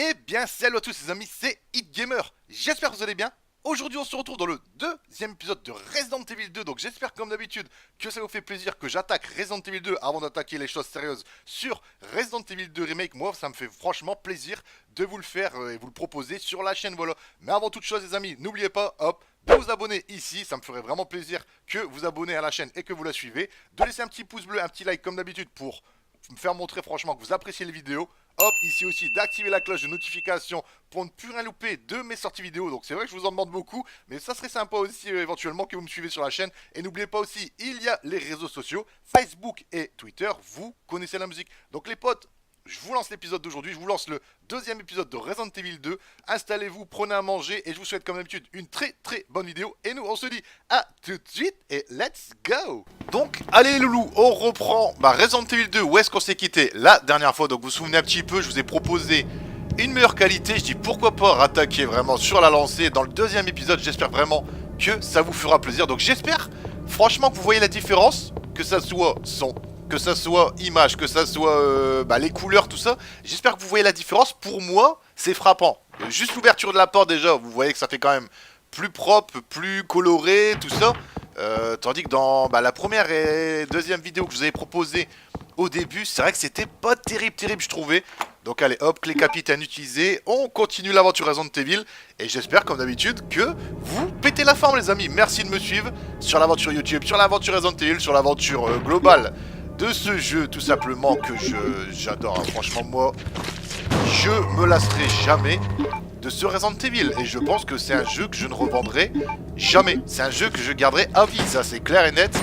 Eh bien, salut à tous les amis, c'est HitGamer. J'espère que vous allez bien. Aujourd'hui, on se retrouve dans le deuxième épisode de Resident Evil 2. Donc, j'espère comme d'habitude que ça vous fait plaisir que j'attaque Resident Evil 2 avant d'attaquer les choses sérieuses sur Resident Evil 2 Remake. Moi, ça me fait franchement plaisir de vous le faire et vous le proposer sur la chaîne. Voilà. Mais avant toute chose, les amis, n'oubliez pas, hop, de vous abonner ici. Ça me ferait vraiment plaisir que vous abonnez à la chaîne et que vous la suivez. De laisser un petit pouce bleu, un petit like comme d'habitude pour me faire montrer franchement que vous appréciez les vidéos. Hop, ici aussi d'activer la cloche de notification pour ne plus rien louper de mes sorties vidéo. Donc c'est vrai que je vous en demande beaucoup, mais ça serait sympa aussi éventuellement que vous me suivez sur la chaîne. Et n'oubliez pas aussi, il y a les réseaux sociaux, Facebook et Twitter, vous connaissez la musique. Donc les potes, je vous lance l'épisode d'aujourd'hui, je vous lance le deuxième épisode de Resident Evil 2. Installez-vous, prenez à manger et je vous souhaite comme d'habitude une très très bonne vidéo. Et nous on se dit à tout de suite et let's go. Donc allez loulou, on reprend Resident Evil 2, où est-ce qu'on s'est quitté la dernière fois. Donc vous vous souvenez un petit peu, je vous ai proposé une meilleure qualité. Je dis pourquoi pas rattaquer vraiment sur la lancée dans le deuxième épisode. J'espère vraiment que ça vous fera plaisir. Donc j'espère franchement que vous voyez la différence, que ça soit son, que ça soit image, que ça soit les couleurs, tout ça. J'espère que vous voyez la différence. Pour moi, c'est frappant. Juste l'ouverture de la porte déjà, vous voyez que ça fait quand même plus propre, plus coloré, tout ça. Tandis que dans la première et deuxième vidéo que je vous avais proposé au début, c'est vrai que c'était pas terrible je trouvais. Donc allez hop, clé capitaine utilisée, on continue l'aventure Resident Evil. Et j'espère comme d'habitude que vous pétez la forme les amis. Merci de me suivre sur l'aventure YouTube, sur l'aventure Resident Evil, sur l'aventure globale de ce jeu tout simplement que j'adore. Hein. Franchement moi, je me lasserai jamais de ce Resident Evil. Et je pense que c'est un jeu que je ne revendrai jamais. C'est un jeu que je garderai à vie, ça c'est clair et net.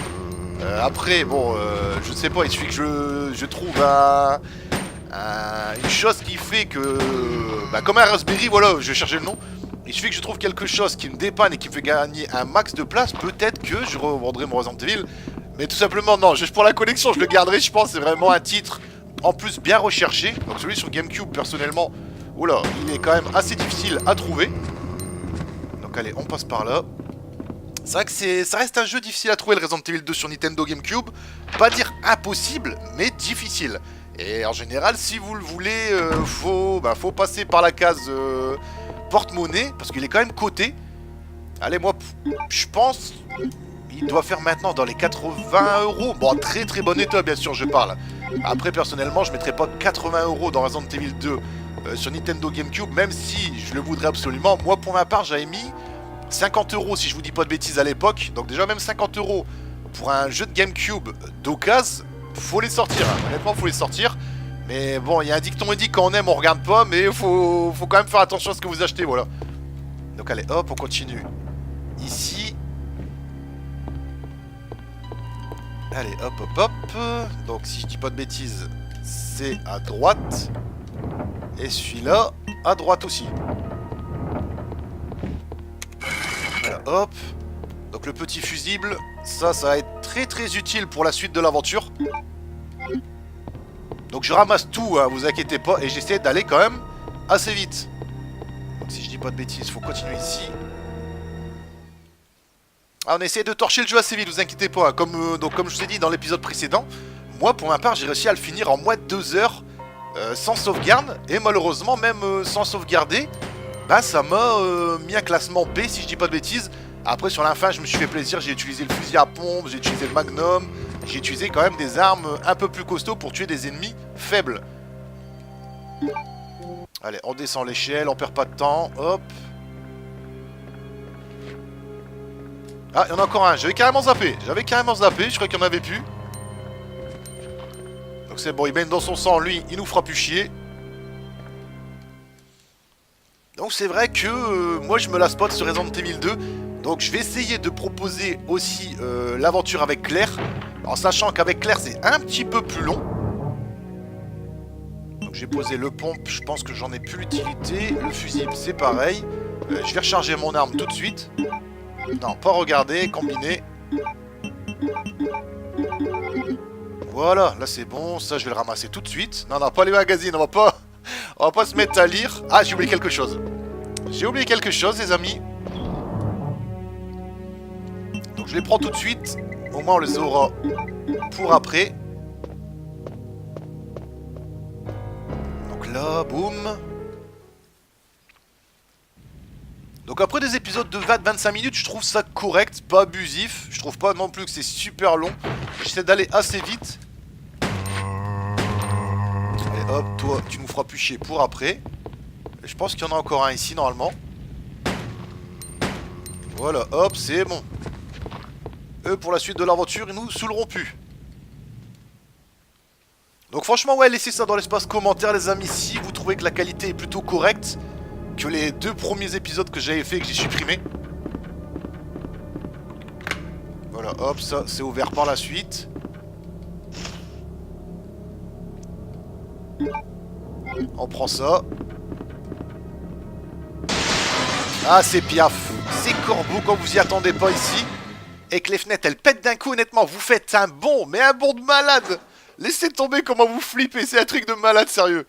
Après, bon, je ne sais pas, il suffit que je trouve une chose qui fait que... comme un Raspberry, voilà, je cherchais le nom. Il suffit que je trouve quelque chose qui me dépanne et qui me fait gagner un max de place. Peut-être que je revendrai mon Resident Evil. Mais tout simplement, non, juste pour la collection, je le garderai, je pense. C'est vraiment un titre, en plus, bien recherché. Donc celui sur GameCube, personnellement, oula, il est quand même assez difficile à trouver. Donc allez, on passe par là. C'est vrai que ça reste un jeu difficile à trouver, le Resident Evil 2 sur Nintendo GameCube. Pas dire impossible, mais difficile. Et en général, si vous le voulez, faut passer par la case porte-monnaie, parce qu'il est quand même coté. Allez, moi, je pense... Il doit faire maintenant dans les 80 €. Bon, très bon état, bien sûr, je parle. Après, personnellement, je mettrais pas 80 € dans Resident Evil 2 sur Nintendo GameCube, même si je le voudrais absolument. Moi, pour ma part, j'avais mis 50 € si je vous dis pas de bêtises à l'époque. Donc déjà, même 50 € pour un jeu de GameCube d'occasion, faut les sortir. Hein. Honnêtement, faut les sortir. Mais bon, il y a un dicton qui dit quand on aime, on regarde pas. Mais faut quand même faire attention à ce que vous achetez, voilà. Donc allez, hop, on continue. Ici... Allez, hop. Donc, si je dis pas de bêtises, c'est à droite. Et celui-là, à droite aussi. Voilà, hop. Donc, le petit fusible, ça va être très utile pour la suite de l'aventure. Donc, je ramasse tout, hein, vous inquiétez pas. Et j'essaie d'aller quand même assez vite. Donc, si je dis pas de bêtises, faut continuer ici. Ah, on essaie de torcher le jeu assez vite, vous inquiétez pas. Hein. Comme je vous ai dit dans l'épisode précédent, moi pour ma part j'ai réussi à le finir en moins de 2 heures sans sauvegarde. Et malheureusement, même sans sauvegarder, ça m'a mis un classement B si je dis pas de bêtises. Après sur la fin je me suis fait plaisir, j'ai utilisé le fusil à pompe, j'ai utilisé le magnum, j'ai utilisé quand même des armes un peu plus costauds pour tuer des ennemis faibles. Allez, on descend l'échelle, on perd pas de temps, hop. Ah, il y en a encore un, j'avais carrément zappé, je crois qu'il y en avait plus. Donc c'est bon, il baigne dans son sang, lui, il nous fera plus chier. Donc c'est vrai que moi je me lasse pas de ce Resident Evil 2. Donc je vais essayer de proposer aussi l'aventure avec Claire. En sachant qu'avec Claire c'est un petit peu plus long. Donc j'ai posé le pompe, je pense que j'en ai plus l'utilité. Le fusible c'est pareil. Je vais recharger mon arme tout de suite. Non, pas regarder, combiner. Voilà, là c'est bon, ça je vais le ramasser tout de suite. Non, pas les magazines, on va pas se mettre à lire. Ah, j'ai oublié quelque chose. Les amis. Donc je les prends tout de suite. Au moins on les aura pour après. Donc là, boum. Donc après des épisodes de 20-25 minutes, je trouve ça correct, pas abusif. Je trouve pas non plus que c'est super long. J'essaie d'aller assez vite. Et hop, toi, tu nous feras plus chier pour après. Je pense qu'il y en a encore un ici normalement. Voilà, hop, c'est bon. Eux, pour la suite de l'aventure, ils nous saouleront plus. Donc franchement, ouais, laissez ça dans l'espace commentaire, les amis, si vous trouvez que la qualité est plutôt correcte que les 2 premiers épisodes que j'avais fait et que j'ai supprimé. Voilà, hop, ça, c'est ouvert par la suite. On prend ça. Ah, c'est piaf. C'est corbeau quand vous y attendez pas ici. Et que les fenêtres, elles pètent d'un coup, honnêtement. Vous faites un bond, mais un bond de malade. Laissez tomber comment vous flippez. C'est un truc de malade, sérieux.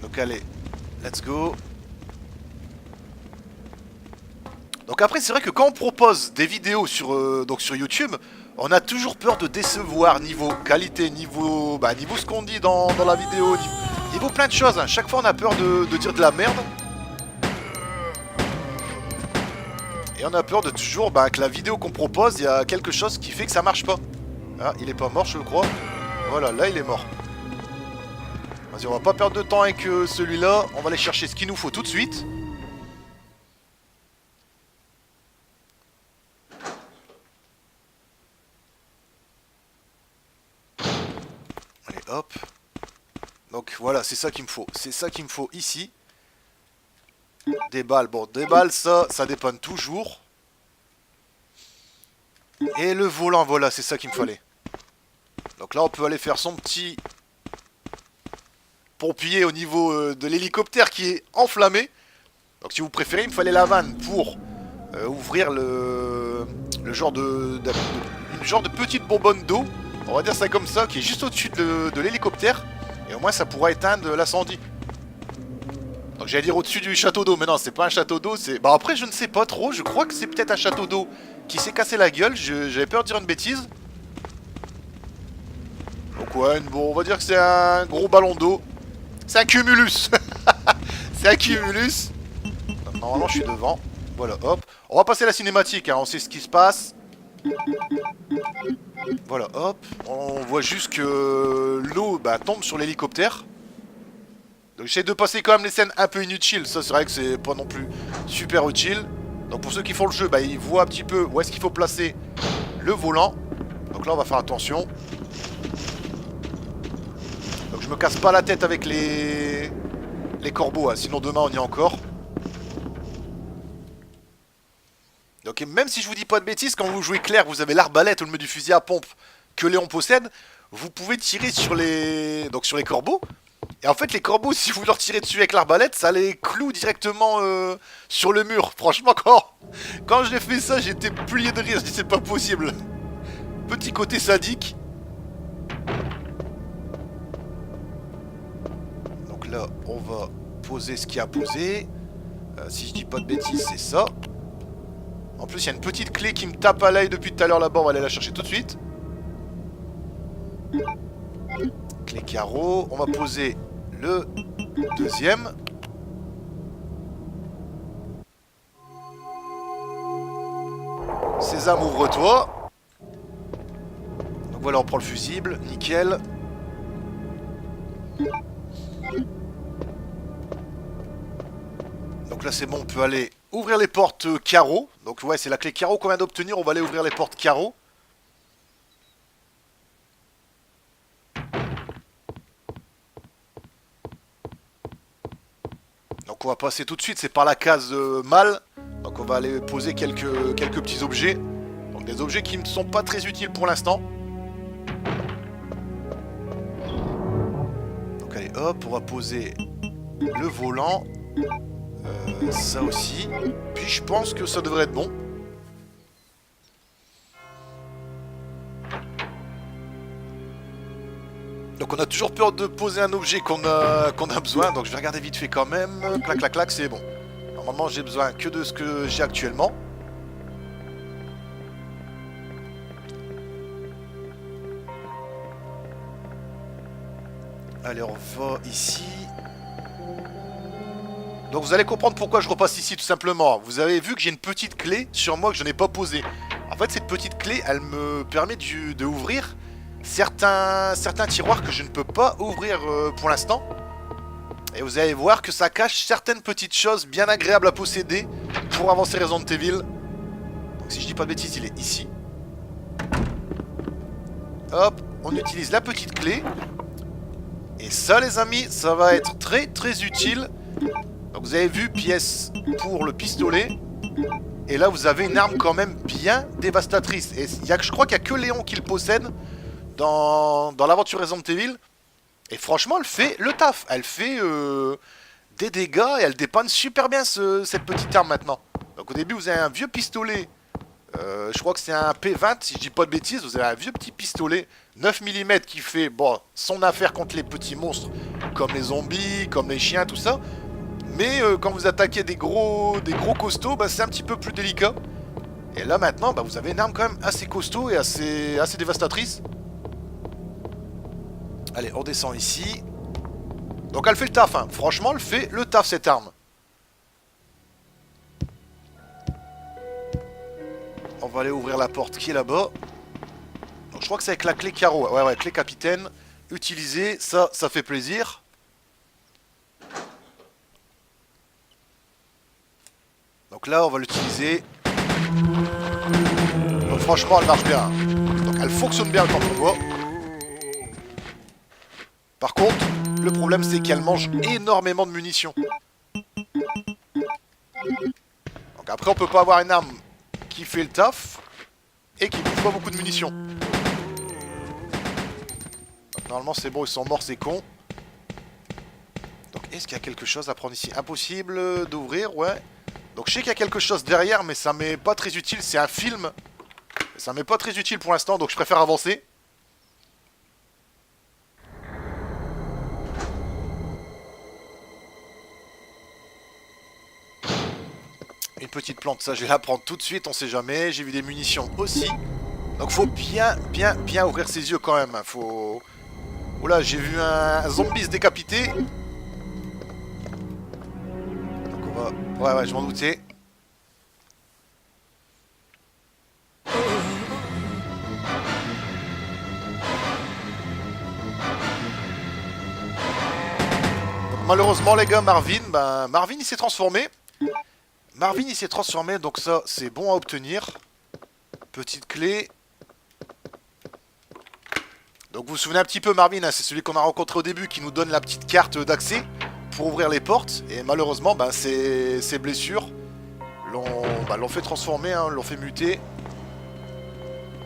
Donc, allez. Let's go. Donc après, c'est vrai que quand on propose des vidéos donc sur YouTube, on a toujours peur de décevoir niveau qualité, niveau ce qu'on dit dans la vidéo, niveau plein de choses. Hein. Chaque fois, on a peur de dire de la merde. Et on a peur de toujours que la vidéo qu'on propose, il y a quelque chose qui fait que ça marche pas. Ah, il est pas mort, je le crois. Voilà, là, il est mort. Vas-y, on va pas perdre de temps avec celui-là. On va aller chercher ce qu'il nous faut tout de suite. Allez, hop. Donc voilà, c'est ça qu'il me faut. C'est ça qu'il me faut ici. Des balles. Bon, des balles, ça dépanne toujours. Et le volant, voilà, c'est ça qu'il me fallait. Donc là, on peut aller faire son petit pompier au niveau de l'hélicoptère qui est enflammé. Donc si vous préférez, il me fallait la vanne pour ouvrir le genre une genre de petite bonbonne d'eau. On va dire ça comme ça, qui est juste au-dessus de l'hélicoptère. Et au moins, ça pourra éteindre l'incendie. Donc j'allais dire au-dessus du château d'eau, mais non, c'est pas un château d'eau, c'est... Bah après, je ne sais pas trop, je crois que c'est peut-être un château d'eau qui s'est cassé la gueule, j'avais peur de dire une bêtise. Donc ouais, bon, on va dire que c'est un gros ballon d'eau. C'est un cumulus. C'est un cumulus. Normalement, je suis devant. Voilà, hop. On va passer la cinématique, hein, on sait ce qui se passe. Voilà, hop. On voit juste que l'eau tombe sur l'hélicoptère. Donc j'essaie de passer quand même les scènes un peu inutiles. Ça, c'est vrai que c'est pas non plus super utile. Donc pour ceux qui font le jeu, ils voient un petit peu où est-ce qu'il faut placer le volant. Donc là, on va faire attention. Donc je me casse pas la tête avec les corbeaux, hein, sinon demain on y est encore. Donc même si je vous dis pas de bêtises, quand vous jouez clair, vous avez l'arbalète au lieu du fusil à pompe que Léon possède, vous pouvez tirer sur les corbeaux. Et en fait, les corbeaux, si vous leur tirez dessus avec l'arbalète, ça les cloue directement sur le mur. Franchement, quand je l'ai fait ça, j'étais plié de rire. Je dis, c'est pas possible. Petit côté sadique. Donc là, on va poser ce qu'il y a à poser. Si je dis pas de bêtises, c'est ça. En plus, il y a une petite clé qui me tape à l'œil depuis tout à l'heure là-bas. On va aller la chercher tout de suite. Clé carreau. On va poser le deuxième. Sésame, ouvre-toi. Donc voilà, on prend le fusible. Nickel. Donc là, c'est bon, on peut aller ouvrir les portes carreaux. Donc ouais, c'est la clé carreau qu'on vient d'obtenir. On va aller ouvrir les portes carreaux. Donc on va passer tout de suite, c'est par la case mâle. Donc on va aller poser quelques petits objets. Donc des objets qui ne sont pas très utiles pour l'instant. Donc allez hop, on va poser le volant. Ça aussi. Puis je pense que ça devrait être bon. Donc on a toujours peur de poser un objet qu'on a besoin. Donc je vais regarder vite fait quand même. Clac clac clac, c'est bon. Normalement j'ai besoin que de ce que j'ai actuellement. Allez, on va ici. Donc vous allez comprendre pourquoi je repasse ici tout simplement. Vous avez vu que j'ai une petite clé sur moi que je n'ai pas posée. En fait cette petite clé elle me permet de ouvrir certains tiroirs que je ne peux pas ouvrir pour l'instant. Et vous allez voir que ça cache certaines petites choses bien agréables à posséder pour avancer Resident Evil. Donc si je dis pas de bêtises il est ici. Hop, on utilise la petite clé. Et ça les amis, ça va être très très utile. Donc vous avez vu, pièce pour le pistolet. Et là vous avez une arme quand même bien dévastatrice. Et je crois qu'il n'y a que Léon qui le possède dans l'aventure Resident Evil. Et franchement elle fait le taf. Elle fait des dégâts et elle dépanne super bien cette petite arme maintenant. Donc au début vous avez un vieux pistolet. Je crois que c'est un P20 si je dis pas de bêtises. Vous avez un vieux petit pistolet 9 mm qui fait bon, son affaire contre les petits monstres. Comme les zombies, comme les chiens, tout ça. Mais quand vous attaquez des gros costauds, bah, c'est un petit peu plus délicat. Et là maintenant, bah, vous avez une arme quand même assez costaud et assez dévastatrice. Allez, on descend ici. Donc elle fait le taf, hein. Franchement, elle fait le taf cette arme. On va aller ouvrir la porte qui est là-bas. Donc je crois que c'est avec la clé carreau. Ouais, clé capitaine. Utiliser, ça fait plaisir. Donc là, on va l'utiliser. Donc franchement, elle marche bien. Donc elle fonctionne bien quand on voit. Par contre, le problème c'est qu'elle mange énormément de munitions. Donc après, on peut pas avoir une arme qui fait le taf et qui bouffe pas beaucoup de munitions. Donc normalement, c'est bon, ils sont morts, c'est con. Donc est-ce qu'il y a quelque chose à prendre ici? Impossible d'ouvrir, ouais. Donc je sais qu'il y a quelque chose derrière, mais ça m'est pas très utile. C'est un film. Ça m'est pas très utile pour l'instant, donc je préfère avancer. Une petite plante, ça je vais la prendre tout de suite, on sait jamais. J'ai vu des munitions aussi. Donc faut bien ouvrir ses yeux quand même. Faut... Oula, j'ai vu un zombie se décapiter. Donc on va... Ouais, je m'en doutais. Malheureusement les gars, Marvin il s'est transformé. Donc ça c'est bon à obtenir. Petite clé. Donc vous vous souvenez un petit peu Marvin, hein, c'est celui qu'on a rencontré au début qui nous donne la petite carte d'accès pour ouvrir les portes. Et malheureusement ses blessures l'ont fait transformer, hein, l'ont fait muter.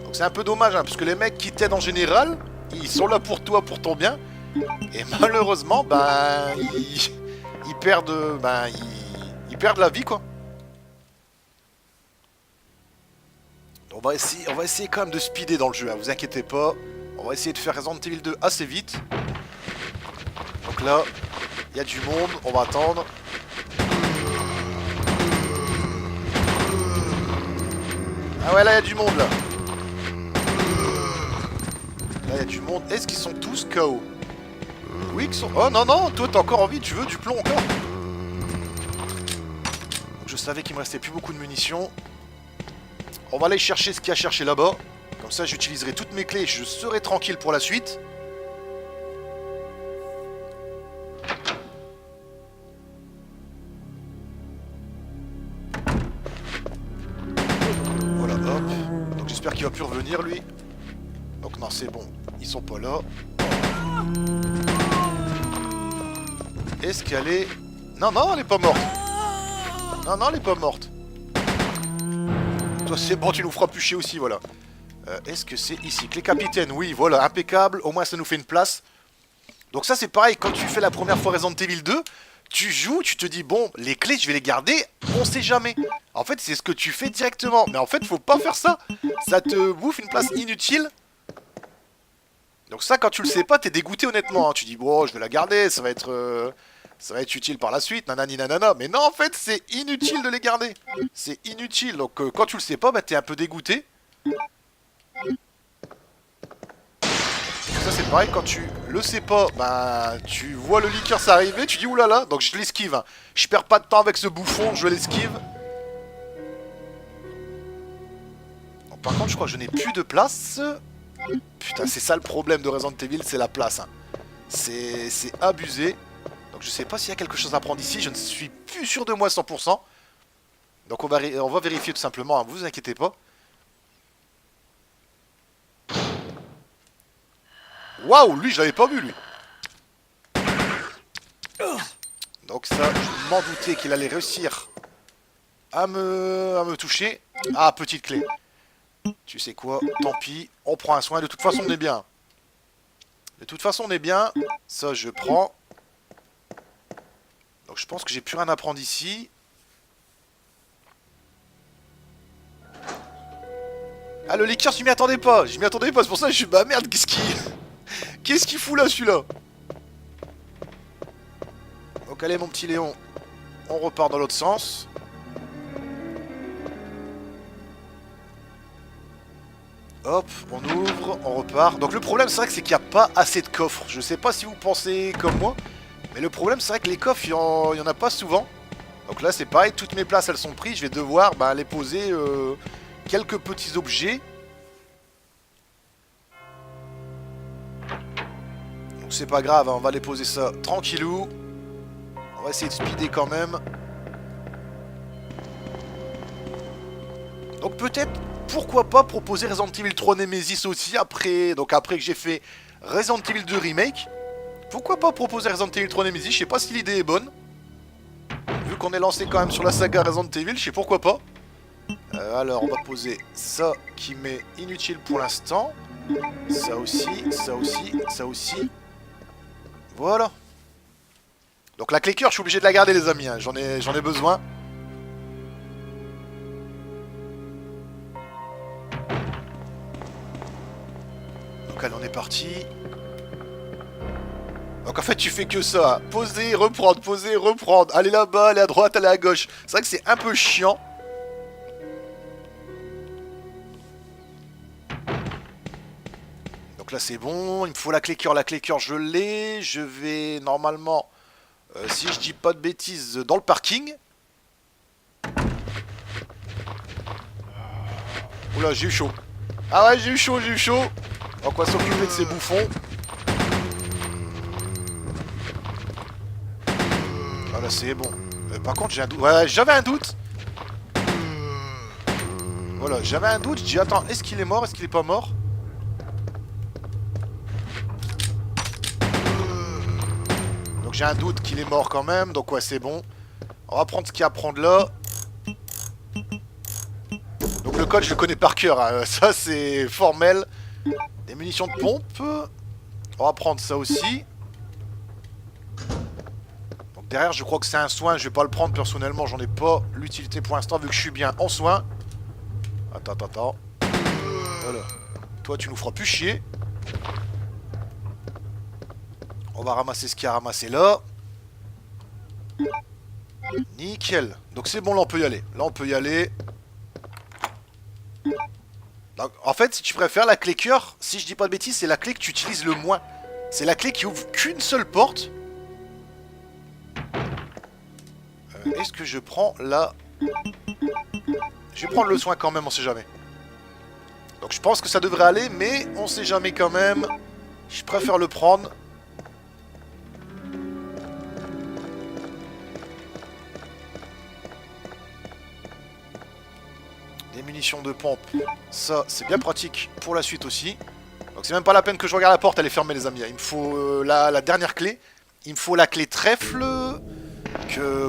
Donc c'est un peu dommage, hein, parce que les mecs qui t'aident en général, ils sont là pour toi, pour ton bien. Et malheureusement, ils perdent la vie, quoi. On va essayer quand même de speeder dans le jeu, hein, vous inquiétez pas. On va essayer de faire Resident Evil 2 assez vite. Donc là, il y a du monde, on va attendre. Ah ouais, là il y a du monde là. Là il y a du monde. Est-ce qu'ils sont tous KO? Oui, qu'ils sont... Oh non, toi t'as encore envie, tu veux du plomb encore? Je savais qu'il me restait plus beaucoup de munitions. On va aller chercher ce qu'il y a cherché là-bas. Comme ça j'utiliserai toutes mes clés et je serai tranquille pour la suite. Voilà, hop. Donc j'espère qu'il va plus revenir lui. Donc non, c'est bon, ils sont pas là. Est-ce qu'elle est... Non, elle est pas morte. Non, elle est pas morte. Toi, c'est bon, tu nous feras plus chier aussi, voilà. Est-ce que c'est ici? Clé capitaine, oui, voilà, impeccable. Au moins, ça nous fait une place. Donc ça, c'est pareil, quand tu fais la première fois Resident Evil 2, tu joues, tu te dis, bon, les clés, je vais les garder, on sait jamais. En fait, c'est ce que tu fais directement. Mais en fait, faut pas faire ça. Ça te bouffe une place inutile. Donc ça, quand tu le sais pas, t'es dégoûté honnêtement. Hein. Tu dis, bon, je vais la garder, ça va être utile par la suite, nanani nanana. Mais non, en fait, c'est inutile de les garder. C'est inutile. Donc quand tu le sais pas, bah, t'es un peu dégoûté. Ça, c'est pareil, quand tu le sait pas, bah tu vois le liqueur s'arriver, tu dis oulala, donc je l'esquive. Hein. Je perds pas de temps avec ce bouffon, je l'esquive. Par contre, je crois que je n'ai plus de place. Putain, c'est ça le problème de Resident Evil, c'est la place. Hein. C'est abusé. Donc je sais pas s'il y a quelque chose à prendre ici, je ne suis plus sûr de moi à 100%. Donc on va vérifier tout simplement, hein, vous inquiétez pas. Waouh, lui je l'avais pas vu lui. Donc ça, je m'en doutais qu'il allait réussir à me toucher. Ah, petite clé. Tu sais quoi, tant pis, on prend un soin, de toute façon on est bien. De toute façon on est bien, ça je prends. Donc je pense que j'ai plus rien à prendre ici. Ah le liqueur je m'y attendais pas, c'est pour ça que je suis bah merde, qu'est-ce qu'il fout là celui-là? Donc allez mon petit Léon, on repart dans l'autre sens. Hop, on ouvre, on repart. Donc le problème c'est vrai que c'est qu'il n'y a pas assez de coffres. Je sais pas si vous pensez comme moi, mais le problème c'est vrai que les coffres il y en a pas souvent. Donc là c'est pareil, toutes mes places elles sont prises, je vais devoir aller poser quelques petits objets. Donc c'est pas grave, hein, on va les poser ça tranquillou. On va essayer de speeder quand même. Donc peut-être, pourquoi pas proposer Resident Evil 3 Nemesis aussi après, donc après que j'ai fait Resident Evil 2 Remake. Pourquoi pas proposer Resident Evil 3 Nemesis, je sais pas si l'idée est bonne. Vu qu'on est lancé quand même sur la saga Resident Evil, je sais pourquoi pas. Alors on va poser ça qui m'est inutile pour l'instant. Ça aussi, ça aussi, ça aussi. Voilà. Donc la clé cœur, je suis obligé de la garder les amis, hein. J'en ai besoin. Donc allez, on est parti. Donc en fait tu fais que ça, poser, reprendre, aller là-bas, aller à droite, aller à gauche. C'est vrai que c'est un peu chiant. Donc là c'est bon, il me faut la clé cœur je l'ai. Je vais normalement, si je dis pas de bêtises, dans le parking. Oula, j'ai eu chaud. Ah ouais, j'ai eu chaud. Donc on va s'occuper de ces bouffons. Ah là c'est bon. Par contre j'ai un doute. Ouais, j'avais un doute. Voilà, j'avais un doute. Je dis attends, est-ce qu'il est mort? Est-ce qu'il est pas mort? Donc j'ai un doute qu'il est mort quand même. Donc ouais, c'est bon. On va prendre ce qu'il y a à prendre là. Donc le code je le connais par cœur. Hein. Ça c'est formel. Des munitions de pompe. On va prendre ça aussi. Donc derrière je crois que c'est un soin. Je vais pas le prendre personnellement. J'en ai pas l'utilité pour l'instant vu que je suis bien en soin. Attends. Voilà. Toi tu nous feras plus chier. On va ramasser ce qu'il y a à ramasser là. Nickel. Donc c'est bon, là on peut y aller. Donc, en fait, si tu préfères la clé cœur, si je dis pas de bêtises, c'est la clé que tu utilises le moins. C'est la clé qui ouvre qu'une seule porte. Est-ce que je prends la... Je vais prendre le soin quand même, on sait jamais. Donc je pense que ça devrait aller, mais on sait jamais quand même. Je préfère le prendre. Des munitions de pompe, ça c'est bien pratique pour la suite aussi. Donc c'est même pas la peine que je regarde la porte, elle est fermée les amis. Il me faut la dernière clé. Il me faut la clé trèfle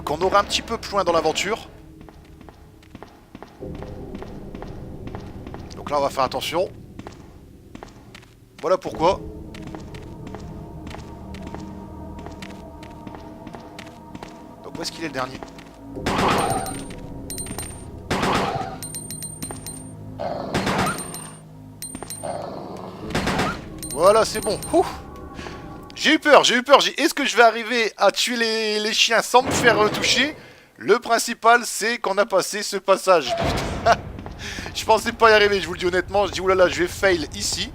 qu'on aura un petit peu plus loin dans l'aventure. Donc là on va faire attention. Voilà pourquoi. Donc où est-ce qu'il est le dernier ? Voilà, c'est bon. J'ai eu peur. Est-ce que je vais arriver à tuer les chiens sans me faire toucher? Le principal, c'est qu'on a passé ce passage. Je pensais pas y arriver, je vous le dis honnêtement. Je dis, oulala, je vais fail ici.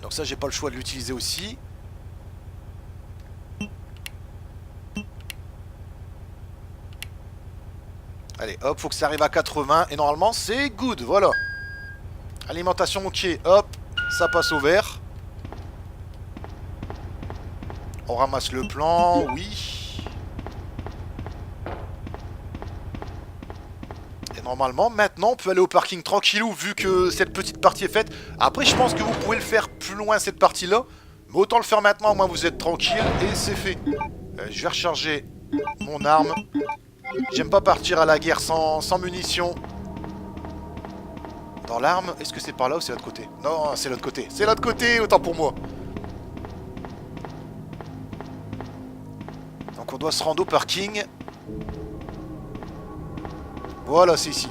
Donc ça, j'ai pas le choix de l'utiliser aussi. Allez, hop, faut que ça arrive à 80. Et normalement, c'est good, voilà. Alimentation, ok, hop, ça passe au vert. On ramasse le plan, oui. Et normalement, maintenant, on peut aller au parking tranquillou, vu que cette petite partie est faite. Après, je pense que vous pouvez le faire plus loin, cette partie-là. Mais autant le faire maintenant, au moins vous êtes tranquille, et c'est fait. Je vais recharger mon arme. J'aime pas partir à la guerre sans munitions. Dans l'arme, est-ce que c'est par là ou c'est l'autre côté? Non, c'est l'autre côté. C'est l'autre côté, autant pour moi. Donc on doit se rendre au parking. Voilà, c'est ici.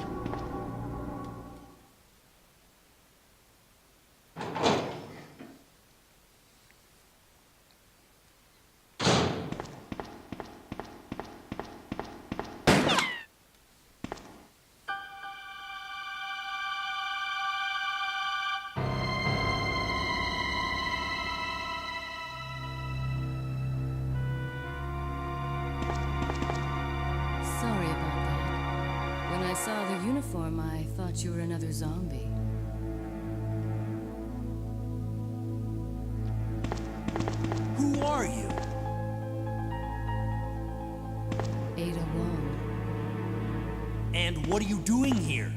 Sorry about that. When I saw the uniform, I thought you were another zombie. Who are you? Ada Wong. And what are you doing here?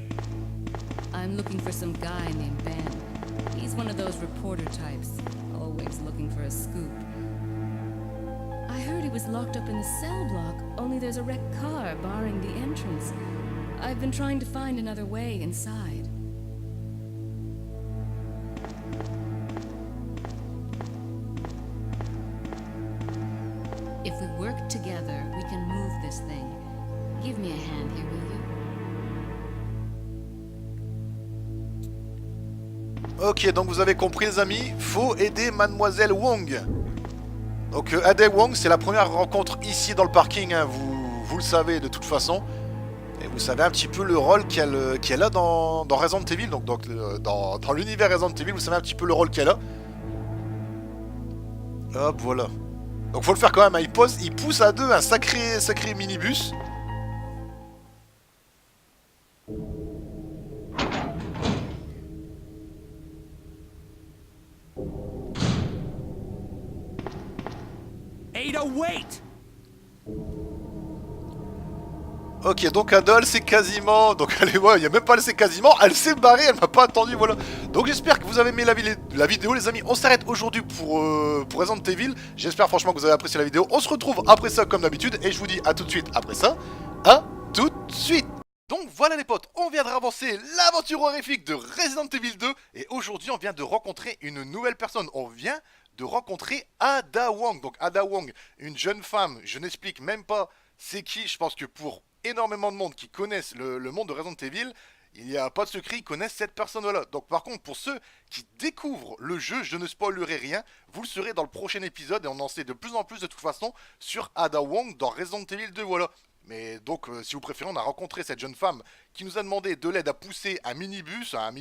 I'm looking for some guy named Ben. He's one of those reporter types, always looking for a scoop. I heard he was locked up in the cell block, only there's a wrecked car barring the entrance. I've been trying to find another way inside. If we work together, we can move this thing. Give me a hand here, will you? Ok, donc vous avez compris les amis, faut aider Mademoiselle Wong. Donc Ada Wong, c'est la première rencontre ici dans le parking, hein, vous le savez de toute façon. Et vous savez un petit peu le rôle qu'elle a dans Resident Evil, donc dans l'univers Resident Evil, vous savez un petit peu le rôle qu'elle a. Hop, voilà. Donc faut le faire quand même, hein. Il pousse à deux un sacré minibus. Ada, wait! Ok, donc Ada, elle s'est quasiment... Donc elle est... Ouais, il n'y a même pas elle s'est quasiment... Elle s'est barrée, elle m'a pas attendu, voilà. Donc j'espère que vous avez aimé la vidéo, les amis. On s'arrête aujourd'hui pour Resident Evil. J'espère franchement que vous avez apprécié la vidéo. On se retrouve après ça, comme d'habitude. Et je vous dis à tout de suite après ça. À tout de suite. Donc voilà les potes, on vient de avancer l'aventure horrifique de Resident Evil 2. Et aujourd'hui, on vient de rencontrer une nouvelle personne. On vient de rencontrer Ada Wong. Donc Ada Wong, une jeune femme, je n'explique même pas c'est qui. Je pense que pour énormément de monde qui connaissent le monde de Resident Evil, il n'y a pas de secret, ils connaissent cette personne-là. Donc par contre, pour ceux qui découvrent le jeu, je ne spoilerai rien, vous le saurez dans le prochain épisode et on en sait de plus en plus de toute façon sur Ada Wong dans Resident Evil 2, voilà. Mais donc, si vous préférez, on a rencontré cette jeune femme qui nous a demandé de l'aide à pousser un minibus, un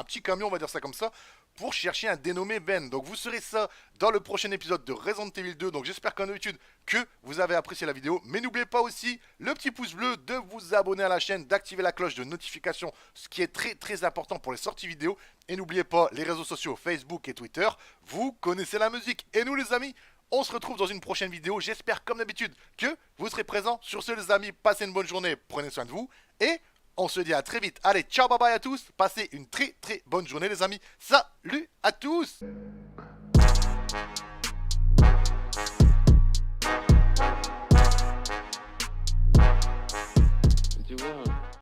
petit camion, on va dire ça comme ça, pour chercher un dénommé Ben. Donc vous saurez ça dans le prochain épisode de Resident Evil 2. Donc j'espère comme d'habitude que vous avez apprécié la vidéo. Mais n'oubliez pas aussi le petit pouce bleu, de vous abonner à la chaîne, d'activer la cloche de notification, ce qui est très important pour les sorties vidéo. Et n'oubliez pas les réseaux sociaux Facebook et Twitter. Vous connaissez la musique. Et nous les amis, on se retrouve dans une prochaine vidéo. J'espère comme d'habitude que vous serez présents. Sur ce les amis, passez une bonne journée, prenez soin de vous. Et on se dit à très vite. Allez, ciao, bye bye à tous. Passez une très bonne journée les amis. Salut à tous.